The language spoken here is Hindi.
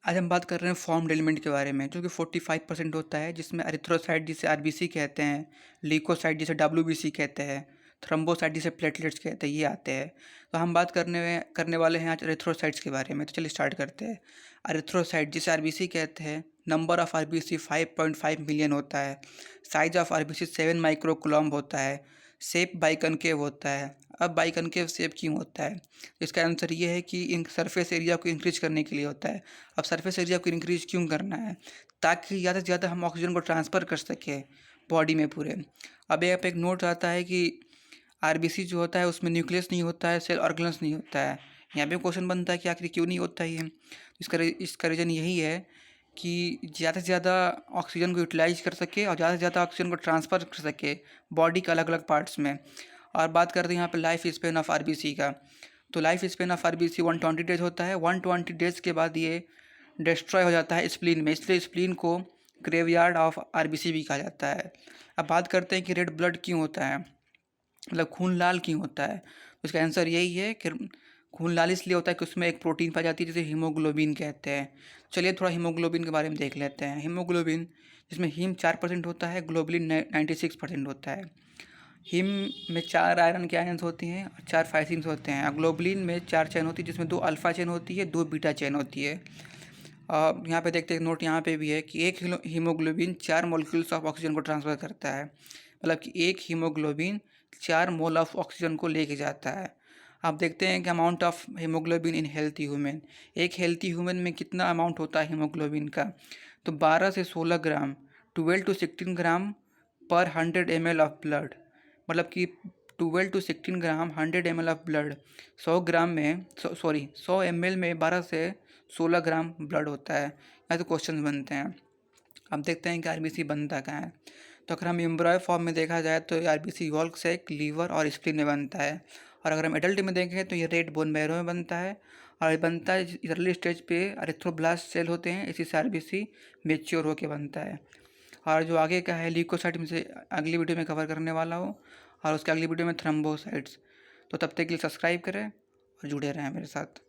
आज हम बात कर रहे हैं फॉर्म्ड एलिमेंट के बारे में, जो कि 45% होता है, जिसमें एरिथ्रोसाइट जिसे आरबीसी कहते हैं, ल्यूकोसाइट जिसे डब्ल्यूबीसी कहते हैं, थ्रोम्बोसाइट जिसे प्लेटलेट्स कहते हैं, ये आते हैं। तो हम बात करने वाले हैं आज एरिथ्रोसाइट्स के बारे में। तो चलिए स्टार्ट करते हैं। एरिथ्रोसाइट जिसे आरबीसी कहते हैं, नंबर ऑफ आरबीसी 5.5 मिलियन होता है। साइज ऑफ आरबीसी 7 माइक्रोकुलम्ब होता है। शेप बाइकनकेव होता है। अब बाइकनकेव शेप क्यों होता है? इसका आंसर ये है कि इन सरफेस एरिया को इंक्रीज करने के लिए होता है। अब सरफेस एरिया को इंक्रीज क्यों करना है? ताकि ज़्यादा से ज़्यादा हम ऑक्सीजन को ट्रांसफ़र कर सकें बॉडी में पूरे। अब यहाँ पे एक नोट आता है कि आरबीसी जो होता है उसमें न्यूक्लियस नहीं होता है, सेल ऑर्गेनल्स नहीं होता है। यहाँ पे क्वेश्चन बनता है कि आखिर क्यों नहीं होता है ये? इसका रीज़न यही है कि ज़्यादा से ज़्यादा ऑक्सीजन को यूटिलाइज कर सके और ज़्यादा से ज़्यादा ऑक्सीजन को ट्रांसफ़र कर सके बॉडी के अलग अलग पार्ट्स में। और बात करते हैं यहाँ पे लाइफ स्पेन ऑफ आरबीसी का। तो life span of RBC 120 days होता है। 120 डेज के बाद ये डिस्ट्रॉय हो जाता है स्प्लीन में, इसलिए स्प्लीन को ग्रेवयार्ड ऑफ आरबीसी भी कहा जाता है। अब बात करते हैं कि रेड ब्लड क्यों होता है, मतलब खून लाल क्यों होता है? तो इसका आंसर यही है कि खून लाल इसलिए होता है कि उसमें एक प्रोटीन पाई जाती है जिसे हीमोग्लोबिन कहते हैं। चलिए थोड़ा हीमोग्लोबिन के बारे में देख लेते हैं। हीमोग्लोबिन जिसमें हीम 4% होता है, ग्लोबुलिन 96% होता है। हीम में 4 आयरन के आयन्स होती हैं और 4 फाइसिन्स होते हैं। ग्लोबुलिन में 4 चेन होती है, जिसमें 2 अल्फा चेन होती है, 2 बीटा चेन होती है। यहाँ पे देखते हैं नोट यहाँ पे भी है कि एक हीमोग्लोबिन 4 मॉलिक्यूल्स ऑफ ऑक्सीजन को ट्रांसफ़र करता है। मतलब कि एक हीमोग्लोबिन 4 मोल ऑफ ऑक्सीजन को लेके जाता है। आप देखते हैं कि amount of haemoglobin in healthy human, एक हेल्थी ह्यूमन में कितना अमाउंट होता है हीमोग्लोबिन का? तो 12 से 16 ग्राम, 12 टू 16 ग्राम पर 100 ml ऑफ ब्लड। मतलब कि 12 to 16 gram 100 ml of blood, 100 gram में 100 ml में 12 से 16 ग्राम ब्लड होता है। यहाँ तो क्वेश्चन बनते हैं। अब देखते हैं कि आरबीसी बनता कहाँ है। तो अगर हम एम्ब्रॉय फॉर्म में देखा जाए तो आरबीसी यॉल्क सैक, लीवर और स्प्लीन में बनता है। और अगर हम एडल्ट में देखें तो ये रेड बोन मैरो में बनता है। और ये बनता है अर्ली स्टेज पे एरिथ्रोब्लास्ट सेल होते हैं, इसी से आरबीसी मेच्योर होकर बनता है। और जो आगे का है ल्यूकोसाइट में से अगली वीडियो में कवर करने वाला हूँ, और उसके अगली वीडियो में थ्रोम्बोसाइट्स। तो तब तक के लिए सब्सक्राइब करें और जुड़े रहें मेरे साथ।